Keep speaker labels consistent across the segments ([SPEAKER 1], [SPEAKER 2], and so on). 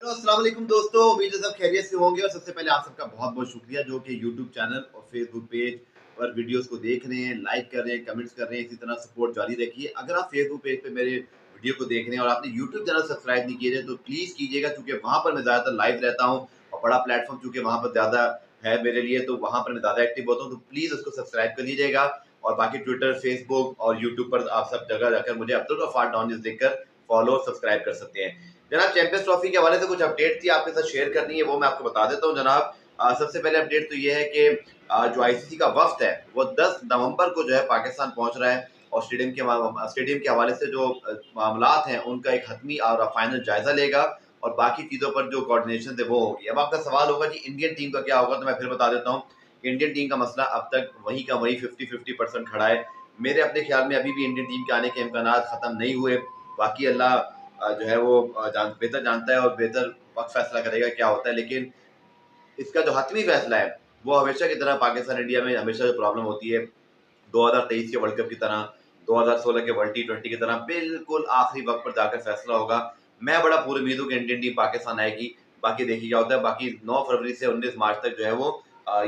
[SPEAKER 1] तो अस्सलाम वालेकुम दोस्तों, उम्मीद है सब खैरियत से होंगे। और सबसे पहले आप सबका बहुत बहुत शुक्रिया जो कि यूट्यूब चैनल और फेसबुक पेज पर वीडियोस को देख रहे हैं, लाइक कर रहे हैं, कमेंट्स कर रहे हैं। इसी तरह सपोर्ट जारी रखिए। अगर आप फेसबुक पेज पे मेरे वीडियो को देख रहे हैं और आपने यूट्यूब चैनल सब्सक्राइब नहीं किए हैं तो प्लीज़ कीजिएगा, क्योंकि वहाँ पर मैं ज़्यादातर लाइव रहता हूँ और बड़ा प्लेटफॉर्म चूँकि वहाँ पर ज़्यादा है मेरे लिए, तो वहाँ पर मैं ज़्यादा एक्टिव होता हूँ। तो प्लीज़ उसको सब्सक्राइब कर लीजिएगा। और बाकी ट्विटर, फेसबुक और यूट्यूब पर आप सब जगह जाकर मुझे अब्दुल गफ्फार डॉन न्यूज़ लिखकर फॉलो और सब्सक्राइब कर सकते हैं। जनाब, चैंपियंस ट्रॉफी के हवाले से कुछ अपडेट थी आपके साथ शेयर करनी है, वो मैं आपको बता देता हूँ जनाब। सबसे पहले अपडेट तो ये है कि जो आईसीसी का वफ्द है वो 10 नवंबर को जो है पाकिस्तान पहुंच रहा है। और स्टेडियम के हवाले से जो मामलात हैं उनका एक हतमी और फाइनल जायजा लेगा। और बाकी चीज़ों पर जो कोऑर्डिनेशन है वो होगी। अब आपका सवाल होगा कि इंडियन टीम का क्या होगा, तो मैं फिर बता देता हूँ। इंडियन टीम का मसला अब तक वही का वही 50-50% खड़ा है। मेरे अपने ख्याल में अभी भी इंडियन टीम के आने के इम्कान खत्म नहीं हुए। बाकी अल्लाह जो है वो बेहतर जानता है और बेहतर वक्त फैसला करेगा क्या होता है। लेकिन इसका जो हतमी फैसला है वो हमेशा की तरह पाकिस्तान इंडिया में हमेशा जो प्रॉब्लम होती है 2023 के वर्ल्ड कप की तरह, 2016 के वर्ल्ड टी20 की तरह बिल्कुल आखिरी वक्त पर जाकर फैसला होगा। मैं बड़ा पूरी उम्मीद हूँ कि इंडियन टीम पाकिस्तान आएगी। बाकी देखिए क्या होता है। बाकी 9 फरवरी से 19 मार्च तक जो है वो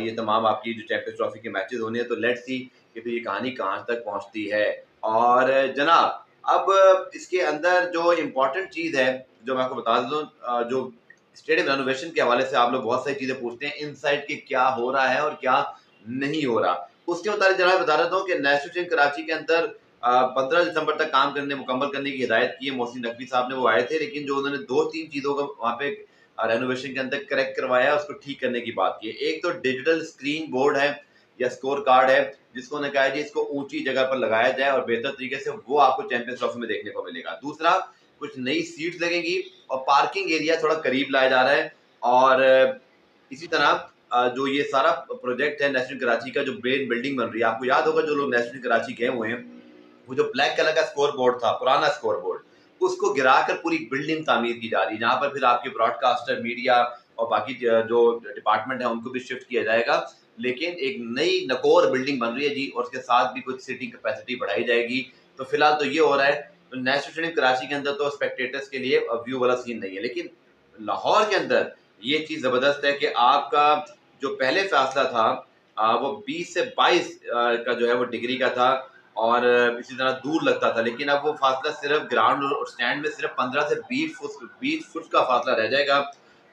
[SPEAKER 1] ये तमाम आपकी जो चैंपियंस ट्रॉफी के मैचेस होने हैं। तो लेट्स सी कि फिर ये कहानी कहाँ तक पहुँचती है। और जनाब, अब इसके अंदर जो इम्पोर्टेंट चीज़ है जो मैं आपको बता देता हूँ, जो स्टेडियम रेनोवेशन के हवाले से आप लोग बहुत सारी चीज़ें पूछते हैं इनसाइड कि क्या हो रहा है और क्या नहीं हो रहा। उसके मुताबिक जनाब बता देता हूँ कि नेशनल स्टेडियम कराची के अंदर 15 दिसंबर तक काम मुकम्मल करने की हिदायत की है। मोहसिन नकवी साहब ने वो आए थे, लेकिन जो उन्होंने 2-3 चीज़ों को वहाँ पे रेनोवेशन के अंदर करेक्ट करवाया, उसको ठीक करने की बात की है। एक तो डिजिटल स्क्रीन बोर्ड है या स्कोर कार्ड है, जिसको उन्होंने कहा है जी इसको ऊँची जगह पर लगाया जाए और बेहतर तरीके से वो आपको चैंपियंस ट्रॉफी में देखने को मिलेगा। दूसरा, कुछ नई सीट्स लगेंगी और पार्किंग एरिया थोड़ा करीब लाया जा रहा है। और इसी तरह जो ये सारा प्रोजेक्ट है नेशनल कराची का, जो ब्रेन बिल्डिंग बन रही है, आपको याद होगा जो लोग नेशनल कराची गए हुए हैं, वो जो ब्लैक कलर का स्कोर बोर्ड था, पुराना स्कोर बोर्ड, उसको गिराकर पूरी बिल्डिंग तामीर की जा रही है, जहाँ पर फिर आपके ब्रॉडकास्टर, मीडिया और बाकी जो डिपार्टमेंट है उनको भी शिफ्ट किया जाएगा। लेकिन एक नई नकोर बिल्डिंग बन रही है जी, और उसके साथ भी कुछ सीटिंग कैपेसिटी बढ़ाई जाएगी। तो फिलहाल तो ये हो रहा है। तो नेशनल स्टेडियम कराची के अंदर तो स्पेक्टेटर्स के लिए व्यू वाला सीन नहीं है, लेकिन लाहौर के अंदर ये चीज़ ज़बरदस्त है कि आपका जो पहले फैसला था वो 20 से 22 का जो है वो डिग्री का था और इसी तरह दूर लगता था। लेकिन अब वो फासला सिर्फ ग्राउंड और स्टैंड में सिर्फ 15 से 20 फुट का फासला रह जाएगा।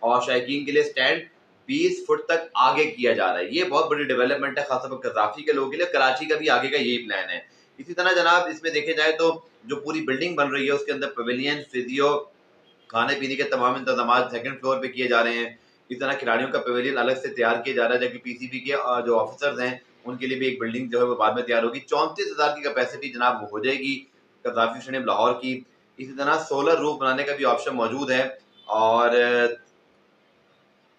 [SPEAKER 1] और शायकीन के लिए स्टैंड 20 फुट तक आगे किया जा रहा है। ये बहुत बड़ी डेवलपमेंट है, खासतौर पर कज़ाफ़ी के लोगों के लिए। कराची का भी आगे का यही प्लान है। इसी तरह जनाब इसमें देखे जाए तो जो पूरी बिल्डिंग बन रही है उसके अंदर पवेलियन, फिजियो, खाने-पीने के तमाम इंतज़ामात सेकंड फ्लोर पे किए जा रहे हैं। इस तरह खिलाड़ियों का पवेलियन अलग से तैयार किया जा रहा है, जबकि पीसीबी के जो ऑफिसर्स हैं, उनके लिए भी एक बिल्डिंग जो है वो बाद में तैयार होगी। 34,000 की कैपेसिटी जनाब वो हो जाएगी कज़ाफ़ी स्टेडियम लाहौर की। इसी तरह सोलर रूफ बनाने का भी ऑप्शन मौजूद है। और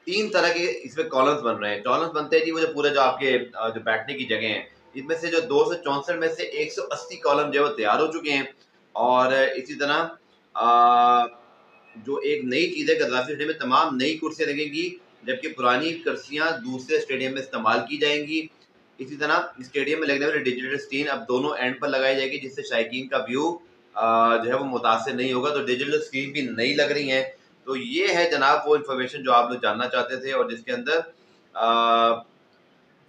[SPEAKER 1] 3 तरह के इसमें कॉलम्स बन रहे हैं। कॉलम्स बनते हैं जी, वो जो पूरे जो आपके जो बैठने की जगह हैं, इनमें से जो 264 में से 180 कॉलम जो है वो तैयार हो चुके हैं। और इसी तरह जो एक नई चीज़ है, गद्दाफ़ी स्टेडियम में तमाम नई कुर्सियाँ लगेंगी, जबकि पुरानी कुर्सियाँ दूसरे स्टेडियम में इस्तेमाल की जाएँगी। इसी तरह स्टेडियम में लगने वाली डिजिटल स्क्रीन अब दोनों एंड पर लगाई जाएगी, जिससे शायकीन का व्यू जो है वो मुतासिर नहीं होगा। तो डिजिटल स्क्रीन भी नई लग रही हैं। तो ये है जनाब वो इन्फॉर्मेशन जो आप लोग जानना चाहते थे, और जिसके अंदर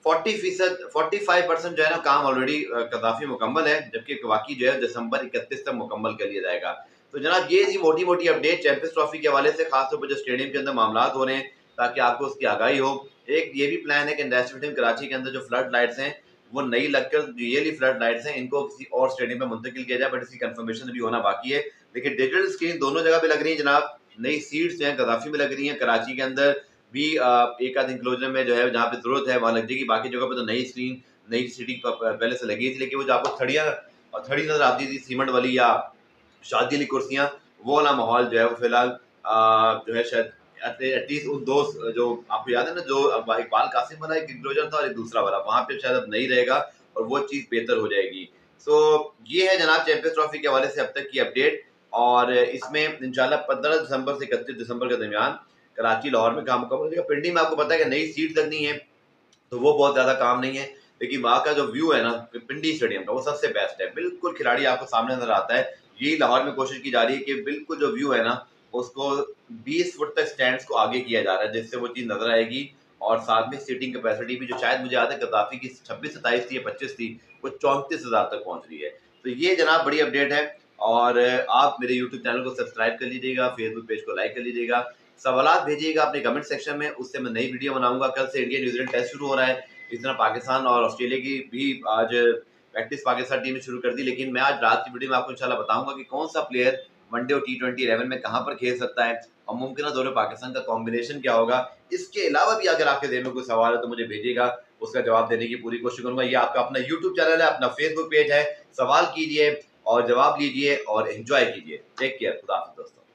[SPEAKER 1] 45% जो है ना काम ऑलरेडी कज़ाफ़ी मुकम्मल है, जबकि बाकी जो है दिसंबर 31 तक मुकम्मल कर लिया जाएगा। तो जनाब ये जी मोटी-मोटी अपडेट चैंपियंस ट्रॉफी के हवाले से, खास तौर पर जो स्टेडियम के अंदर मामलात हो रहे हैं, ताकि आपको उसकी आगाही हो। एक ये भी प्लान है कि नेशनल स्टेडियम कराची के अंदर जो फ्लड लाइट्स हैं, वो नई लगकर जो ये वाली फ्लड लाइट्स हैं, इनको किसी और स्टेडियम में मुंतकिल किया जाए, बट इसकी कन्फर्मेशन अभी होना बाकी है। लेकिन डिजिटल स्क्रीन दोनों जगह पे लग रही है जनाब। नई सीट्स जो हैं कज़ाफ़ी में लग रही हैं, कराची के अंदर भी एक आध एन्क्लोजर में जो है जहाँ पे ज़रूरत है वहाँ लग जाएगी। बाकी जगह पे तो नई स्क्रीन, नई सीटिंग पहले से लगी थी, लेकिन वो जो आपको थड़ी नज़र आती थी सीमेंट वाली या शादी वाली कुर्सियाँ, वो वाला माहौल जो है वो फिलहाल जो है शायद एटलीस्ट उन दो जो आपको याद है ना, जो इकबाल कासिम वाला एक एन्क्लोजर था और एक दूसरा वाला, वहाँ पे शायद अब नहीं रहेगा और वो चीज़ बेहतर हो जाएगी। सो ये है जनाब चैंपियंस ट्रॉफी के हवाले से अब तक की अपडेट। और इसमें इंशाल्लाह 15 दिसंबर से 31 दिसंबर के दरमियान कराची, लाहौर में काम मुकम्मल हो जाएगा। पिंडी में आपको पता है कि नई सीट्स लगनी है, तो वो बहुत ज़्यादा काम नहीं है। लेकिन वहाँ का जो व्यू है ना पिंडी स्टेडियम का, वो सबसे बेस्ट है। बिल्कुल खिलाड़ी आपको सामने नज़र आता है। यही लाहौर में कोशिश की जा रही है कि बिल्कुल जो व्यू है ना उसको 20 फुट तक स्टैंड्स को आगे किया जा रहा है, जिससे वो चीज़ नज़र आएगी। और साथ में सीटिंग कैपेसिटी भी, जो शायद मुझे याद है गद्दाफी की 26-27 थी या 25 थी, वो 34,000 तक पहुँच रही है। तो ये जनाब बड़ी अपडेट है। और आप मेरे यूट्यूब चैनल को सब्सक्राइब कर लीजिएगा, फेसबुक पेज को लाइक कर लीजिएगा, सवालात भेजिएगा अपने कमेंट सेक्शन में, उससे मैं नई वीडियो बनाऊँगा। कल से इंडिया न्यूज़ीलैंड टेस्ट शुरू हो रहा है, इस तरह पाकिस्तान और ऑस्ट्रेलिया की भी आज प्रैक्टिस पाकिस्तान टीम ने शुरू कर दी। लेकिन मैं आज रात की वीडियो में आपको इंशाल्लाह बताऊँगा कि कौन-सा प्लेयर वनडे और टी20 11 में कहाँ पर खेल सकता है और मुमकिन दौरे पाकिस्तान का कॉम्बिनेशन क्या होगा। इसके अलावा भी अगर आपके ज़हन में कोई सवाल है तो मुझे भेजिएगा, उसका जवाब देने की पूरी कोशिश करूँगा। ये आपका अपना यूट्यूब चैनल है, अपना फेसबुक पेज है, सवाल कीजिए और जवाब लीजिए और एन्जॉय कीजिए। टेक केयर, खुदा हाफ़िज़ दोस्तों।